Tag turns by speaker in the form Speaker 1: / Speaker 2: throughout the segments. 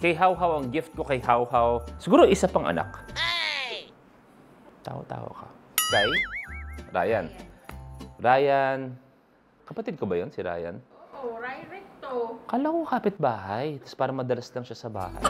Speaker 1: Kay Hawhaw, ang gift ko kay Hawhaw, siguro isa pang anak. Tawa-tawa ka. Kay? Ryan. Ryan. Kapatid ko ba yun, si Ryan?
Speaker 2: Oo, Ryan Recto.
Speaker 1: Kala ko kapitbahay. Tapos parang madalas lang siya sa bahay.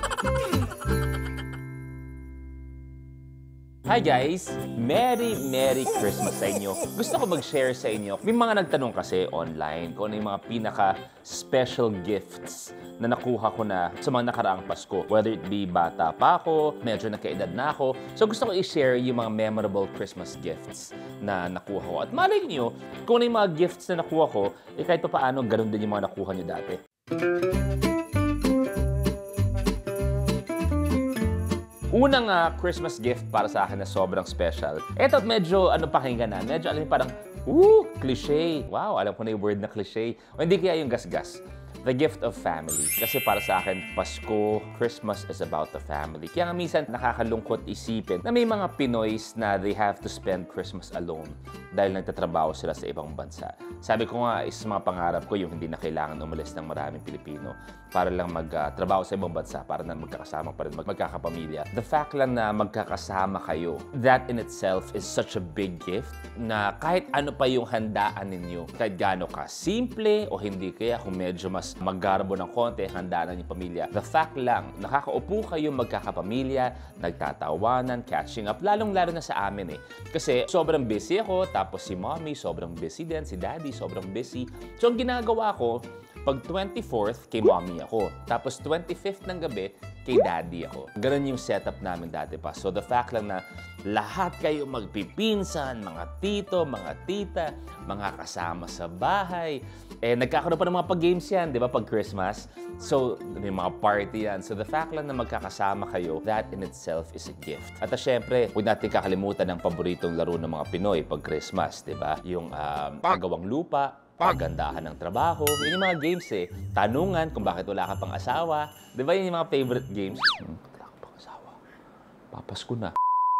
Speaker 1: Hi guys! Merry Christmas sa inyo. Gusto ko mag-share sa inyo. May mga nagtanong kasi online kung ano yung mga pinaka-special gifts na nakuha ko na sa mga nakaraang Pasko. Whether it be bata pa ako, medyo nagkaedad na ako. So gusto ko i-share yung mga memorable Christmas gifts na nakuha ko. At malay niyo, kung ano yung mga gifts na nakuha ko, kahit pa paano, ganun din yung mga nakuha niyo dati. Unang Christmas gift para sa akin na sobrang special. Ito medyo pakinggan na. Medyo alam mo parang, cliché. Wow, alam ko na yung word na cliché. O hindi kaya yung gasgas. The gift of family. Kasi para sa akin, Pasko, Christmas is about the family. Kaya nga minsan nakakalungkot isipin na may mga Pinoys na they have to spend Christmas alone dahil nagtatrabaho sila sa ibang bansa. Sabi ko nga, is mga pangarap ko yung hindi na kailangan umalis ng maraming Pilipino para lang magtrabaho sa ibang bansa, para na magkakasama pa rin, magkakapamilya. The fact lang na magkakasama kayo, that in itself is such a big gift na kahit ano pa yung handaan ninyo, kahit gaano ka simple o hindi kaya kung medyo mas maggarbo ng konti, handaan ng pamilya. The fact lang, nakakaupo kayo magkakapamilya, nagtatawanan, catching up, lalong-lalo na sa amin eh. Kasi sobrang busy ako, tapos si mommy sobrang busy din, si daddy sobrang busy. So ang ginagawa ko, pag 24th, kay mommy ako. Tapos 25th ng gabi, kay daddy ako. Ganun yung setup namin dati pa. So the fact lang na lahat kayo magpipinsan, mga tito, mga tita, mga kasama sa bahay. Nagkakaroon pa ng mga pag-games yan, di ba, pag Christmas? So, may mga party yan. So the fact lang na magkakasama kayo, that in itself is a gift. At syempre, huwag natin kakalimutan ang paboritong laro ng mga Pinoy pag Christmas, di ba? Yung pagawang lupa, pagandahan ng trabaho. Yun yung mga games eh. Tanungan kung bakit wala ka pang asawa. Di ba yun yung mga favorite games? Wala ka pang asawa. Papasko na.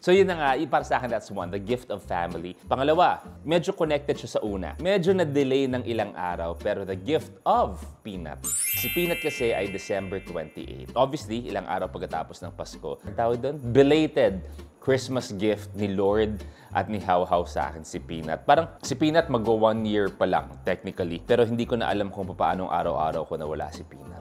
Speaker 1: So yun na nga, para sa akin that's one, the gift of family. Pangalawa, medyo connected siya sa una. Medyo na-delay ng ilang araw, pero the gift of Peanut. Si Peanut kasi ay December 28. Obviously, ilang araw pagkatapos ng Pasko. Ang tawag doon, belated Christmas gift ni Lord at ni Hawhaw sa akin, si Peanut. Parang si Peanut mag-go 1 year pa lang, technically. Pero hindi ko na alam kung paano araw-araw ko nawala si Peanut.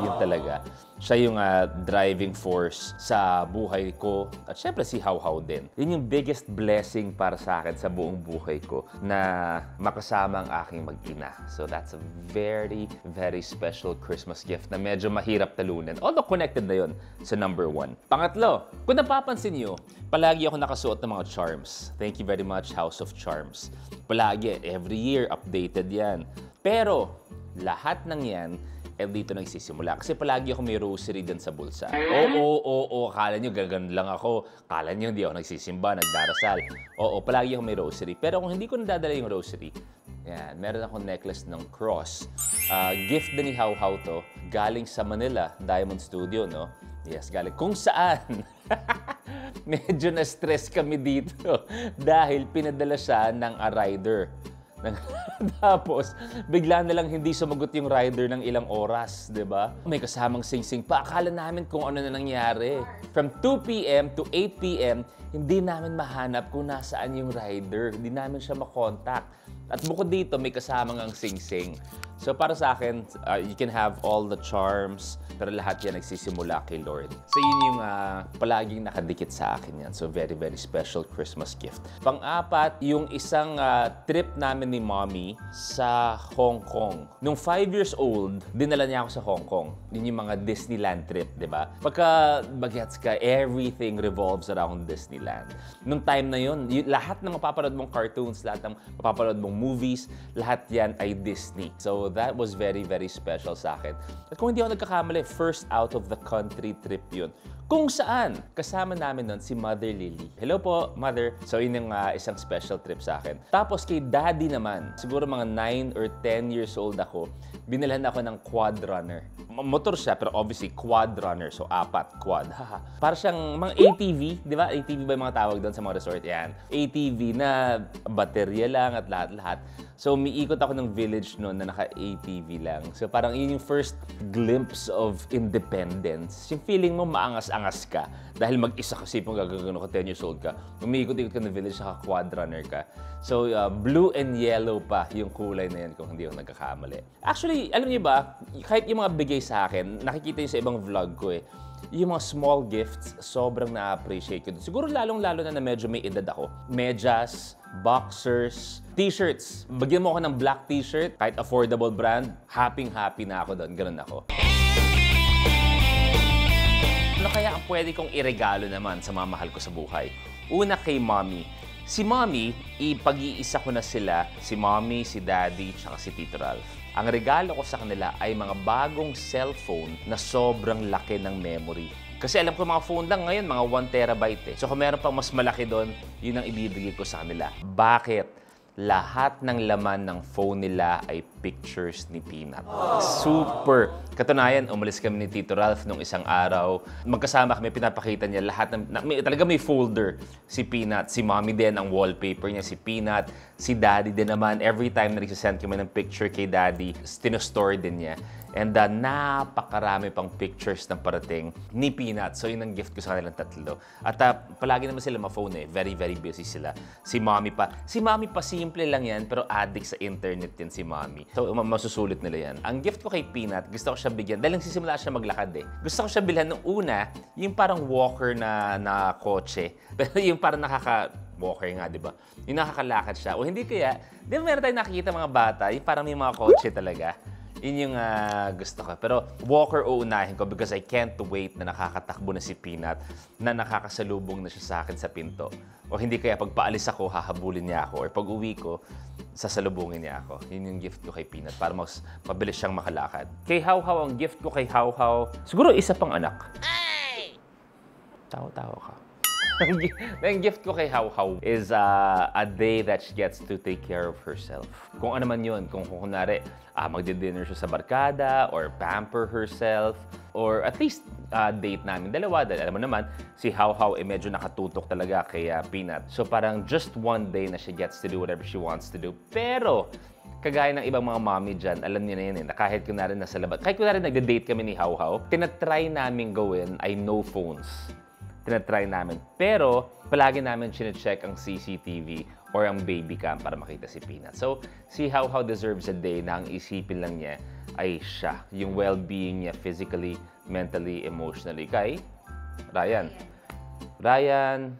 Speaker 1: Yun talaga. Siya yung driving force sa buhay ko. At syempre si Hawhaw din. Yun yung biggest blessing para sa akin sa buong buhay ko na makasama ang aking mag-ina. So that's a very special Christmas gift na medyo mahirap talunin. Although connected na yun sa number 1. Pangatlo, kung napapansin nyo, palagi ako nakasuot ng mga charms. Thank you very much, House of Charms. Palagi, every year, updated yan. Pero, lahat ng yan, dito nagsisimula. Kasi palagi ako may rosary din sa bulsa. Oo, akala nyo gagan lang ako. Akala nyo hindi ako nagsisimba, nagdarasal. Oo, palagi ako may rosary. Pero kung hindi ko nadadala yung rosary, yan, meron akong necklace ng cross. Gift din ni Hawhaw to, galing sa Manila, Diamond Studio, no? Yes, galing. Kung saan, medyo na-stress kami dito dahil pinadala siya ng rider. Tapos, bigla na lang hindi sumagot yung rider ng ilang oras, di ba? May kasamang sing-sing pa. Akala namin kung ano na nangyari. From 2 p.m. to 8 p.m., hindi namin mahanap kung nasaan yung rider. Hindi namin siya makontak. At bukod dito, may kasamang ang sing-sing. So para sa akin, you can have all the charms, pero lahat yan nagsisimula kay Lord. So yun yung palaging nakadikit sa akin yan. So very special Christmas gift. Pang-apat, yung isang trip namin ni Mommy sa Hong Kong. Nung 5 years old, dinala niya ako sa Hong Kong. Yun yung mga Disneyland trip, di ba? Pagka bagets ka, everything revolves around Disneyland. Nung time na yun, lahat ng mapapanood mong cartoons, lahat ng mapapanood mong movies, lahat yan ay Disney. So that was very special sa akin. At kung hindi ako nagkakamali, first out of the country trip yun. Kung saan, kasama namin nun si Mother Lily. Hello po, Mother. So yun yung isang special trip sa akin. Tapos kay Daddy naman, siguro mga 9 or 10 years old ako, binilhan ako ng quad runner. Motor siya, pero obviously quad runner. So 4, quad. Para siyang mga ATV, di ba? ATV ba yung mga tawag doon sa mga resort? Yan. ATV na baterya lang at lahat-lahat. So umiikot ako ng village noon na naka-ATV lang. So parang yun yung first glimpse of independence. Yung feeling mo maangas-angas ka. Dahil mag-isa kasi kung gagano ka, 10 years old ka. Umiikot-ikot ka ng village, naka-quad runner ka. So blue and yellow pa yung kulay na yan kung hindi ako nagkakamali. Actually, alam niyo ba, kahit yung mga bigay sa akin, nakikita yun sa ibang vlog ko eh. Yung mga small gifts, sobrang na-appreciate ko. Siguro lalong-lalo na medyo may edad ako. Medyas, boxers, t-shirts. Bagyan mo ako ng black t-shirt, kahit affordable brand, happy-happy na ako doon. Ganun ako. Ano kaya ang pwede kong iregalo naman sa mga mahal ko sa buhay? Una kay Mommy. Si Mommy, ipag-iisa ko na sila, si Mommy, si Daddy, tsaka si Tito Ralph. Ang regalo ko sa kanila ay mga bagong cellphone na sobrang laki ng memory. Kasi alam ko mga phone lang ngayon, mga 1 terabyte eh. So kung meron pang mas malaki doon, yun ang ibibigay ko sa kanila. Bakit? Lahat ng laman ng phone nila ay pictures ni Peanut. Super! Katunayan, umalis kami ni Tito Ralph nung isang araw. Magkasama kami, pinapakita niya lahat ng... talaga may folder si Peanut. Si Mommy din, ang wallpaper niya, si Peanut. Si Daddy din naman. Every time na nagsisend kami ng picture kay Daddy, tinostore din niya. And napakarami pang pictures na parating ni Peanut. So, yun ang gift ko sa kanilang tatlo. At palagi naman sila ma-phone eh. Very, very busy sila. Si Mommy pa. Si Mommy pa, simple lang yan, pero addict sa internet yan si Mommy. So, masusulit nila yan. Ang gift ko kay Peanut, gusto ko siya bigyan. Dahil nagsisimula siya maglakad eh. Gusto ko siya bilhan nung una, yung parang walker na kotse. Pero yung parang walker nga, di ba? Yung nakakalakad siya. O hindi kaya, di ba meron tayong nakikita mga bata, yung parang may mga kotse talaga. Yun yung gusto ko. Pero walker uunahin ko because I can't wait na nakakatakbo na si Peanut, na nakakasalubong na siya sa akin sa pinto. O hindi kaya pag paalis ako, hahabulin niya ako. Or pag uwi ko, sasalubungin niya ako. Yun yung gift ko kay Peanut para mas mabilis siyang makalakad. Kay How-How, ang gift ko kay How-How, siguro isa pang anak. Hey! Tawa-tawa ka. Ang gift ko kay How-How is a day that she gets to take care of herself. Kung ano man yun, kung kunwari, magdi-dinner siya sa barkada, or pamper herself, or at least date namin dalawa. Dahil alam mo naman, si How-How medyo nakatutok talaga kay Peanut. So parang just one day na she gets to do whatever she wants to do. Pero, kagaya ng ibang mga mommy dyan, alam niyo na yun eh, na kahit kunwari nasa labas, kahit kunwari nagde-date kami ni How-How, tinatry namin gawin ay no phones. Tinatry namin. Pero, palagi namin chine-check ang CCTV or ang baby cam para makita si Peanut. So, si How-How deserves a day na ang isipin lang niya ay siya. Yung well-being niya physically, mentally, emotionally. Kay Ryan. Ryan.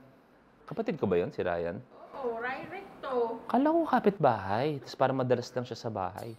Speaker 1: Kapatid ko ba yun, si Ryan?
Speaker 2: Oo, Recto.
Speaker 1: Kala ko kapitbahay. Tapos parang madalas lang siya sa bahay.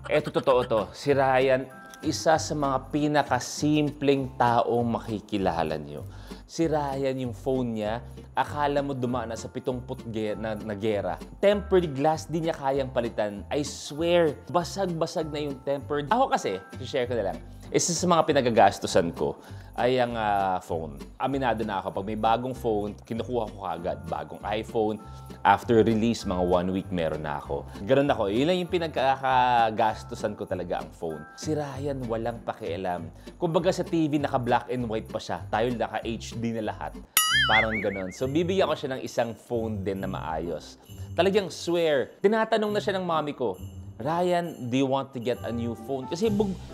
Speaker 1: Eto, totoo to. Si Ryan, isa sa mga pinakasimpleng taong makikilala niyo. Si Ryan, yung phone niya, akala mo dumaan na sa 70 na gera. Tempered glass, di niya kayang palitan. I swear, basag-basag na yung tempered. Ako kasi, share ko na lang, isa sa mga pinagagastusan ko ay ang phone. Aminado na ako, pag may bagong phone, kinukuha ko agad. Bagong iPhone, after release, mga 1 week meron na ako. Ganun ako, yun lang yung pinagkakagastusan ko talaga ang phone. Si Ryan, walang pakialam. Kumbaga sa TV, naka-black and white pa siya. Tayo naka-HD na lahat. Parang ganun. So, bibigyan ko siya ng isang phone din na maayos. Talagang swear, tinatanong na siya ng mami ko, Ryan, do you want to get a new phone? Kasi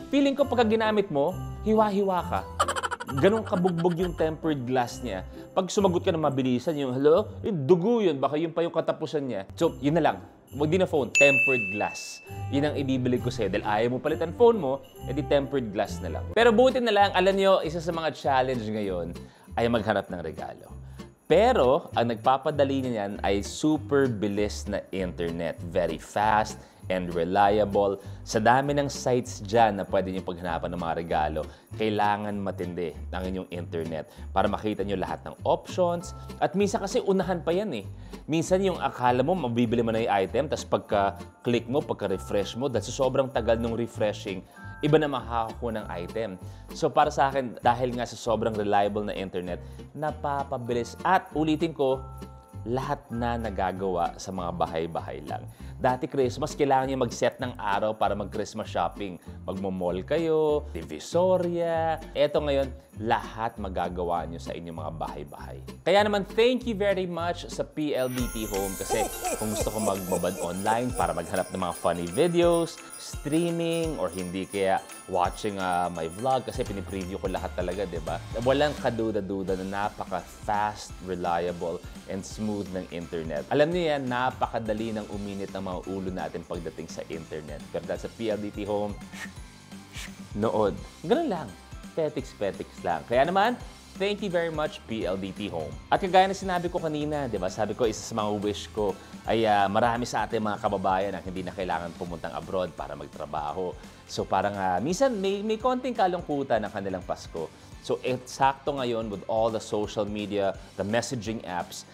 Speaker 1: feeling ko pagka ginamit mo, hiwa-hiwa ka. Ganun kabugbog yung tempered glass niya. Pag sumagot ka na mabilisan, yung hello, dugo yun, baka yun pa yung katapusan niya. So, yun na lang. Huwag din na phone, tempered glass. Yun ang ibibili ko sa'yo. Dahil ayaw mo palitan phone mo, edi tempered glass na lang. Pero buti na lang, alam nyo, isa sa mga challenge ngayon ay maghanap ng regalo. Pero, ang nagpapadali niyan ay super bilis na internet. Very fast and reliable. Sa dami ng sites dyan na pwede nyo paghanapan ng mga regalo, kailangan matindi ang inyong internet para makita nyo lahat ng options. At minsan kasi unahan pa yan eh. Minsan yung akala mo, mabibili mo na yung item, tapos pagka-click mo, pagka-refresh mo, dahil sa sobrang tagal ng refreshing, iba na makakakuha ng item. So para sa akin, dahil nga sa sobrang reliable na internet, napapabilis at ulitin ko, lahat na nagagawa sa mga bahay-bahay lang. Dati Christmas, kailangan nyo mag-set ng araw para mag-Christmas shopping. Magmo-mall kayo, Divisoria. Eto ngayon, lahat magagawa nyo sa inyong mga bahay-bahay. Kaya naman, thank you very much sa PLDT Home kasi kung gusto ko magbabad online para maghanap ng mga funny videos, streaming, or hindi kaya watching my vlog kasi pinipreview ko lahat talaga, di ba? Walang kaduda-duda na napaka-fast, reliable, and smooth ng internet. Alam niyo yan, napakadali ng uminit ng mga ulo natin pagdating sa internet. Pero dahil sa PLDT Home, nood. Ganun lang. Petiks-petiks lang. Kaya naman, thank you very much, PLDT Home. At kagaya na sinabi ko kanina, di ba? Sabi ko, isa sa mga wish ko ay marami sa ating mga kababayan ang hindi na kailangan pumuntang abroad para magtrabaho. So parang minsan may konting kalungkutan ng kanilang Pasko. So eksakto ngayon with all the social media, the messaging apps,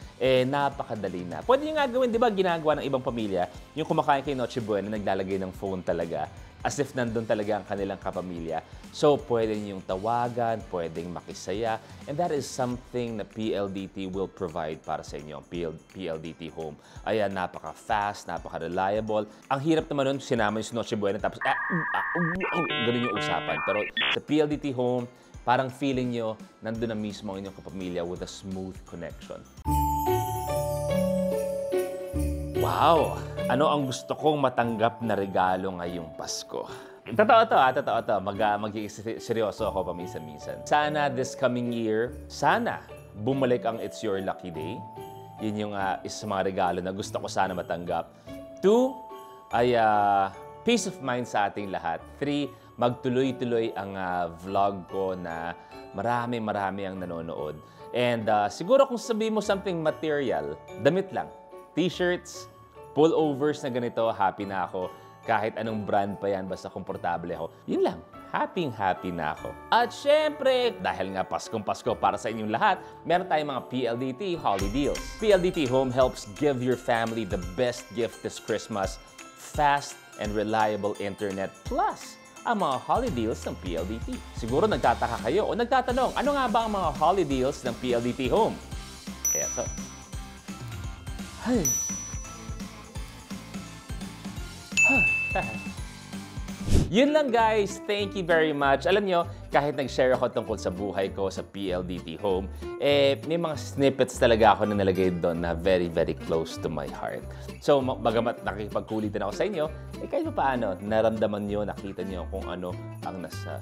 Speaker 1: napakadali na. Pwede nyo nga gawin, di ba, ginagawa ng ibang pamilya, yung kumakain kay Noche Buena, naglalagay ng phone talaga, as if nandun talaga ang kanilang kapamilya. So, pwede niyong tawagan, pwedeng makisaya, and that is something na PLDT will provide para sa inyo, PLDT Home. Ayan, napaka-fast, napaka-reliable. Ang hirap naman nun, sinama yung Noche Buena, tapos, ganun yung usapan. Pero sa PLDT Home, parang feeling nyo, nandun na mismo ang inyong kapamilya with a smooth connection. Wow! Ano ang gusto kong matanggap na regalo ngayong Pasko? Totoo to. Magiging seryoso ako paminsan-minsan. Sana this coming year, sana bumalik ang It's Your Lucky Day. Yun yung isa sa mga regalo na gusto ko sana matanggap. 2, ay peace of mind sa ating lahat. 3, magtuloy-tuloy ang vlog ko na marami ang nanonood. And siguro kung sabihin mo something material, damit lang. T-shirts, pullovers na ganito, happy na ako. Kahit anong brand pa yan, basta komportable ako. Yun lang, happy na ako. At syempre, dahil nga Paskong-Pasko para sa inyong lahat, meron tayong mga PLDT Holiday Deals. PLDT Home helps give your family the best gift this Christmas, fast and reliable internet, plus ang mga holiday deals ng PLDT. Siguro nagtataka kayo o nagtatanong, ano nga ba ang mga holiday deals ng PLDT Home? Eto. Hey. Yun lang guys, thank you very much. Alam nyo, kahit nag-share ako tungkol sa buhay ko sa PLDT Home, may mga snippets talaga ako na nalagay doon na very close to my heart. So, bagamat nakikipagkulitan ako sa inyo, kahit pa paano, naramdaman nyo, nakita nyo kung ano ang nasa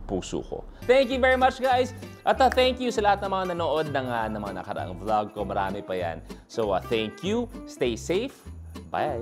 Speaker 1: puso ko. Thank you very much guys! At thank you sa lahat ng mga nanood ng mga nakaraang vlog ko. Marami pa yan. So, thank you. Stay safe. Bye!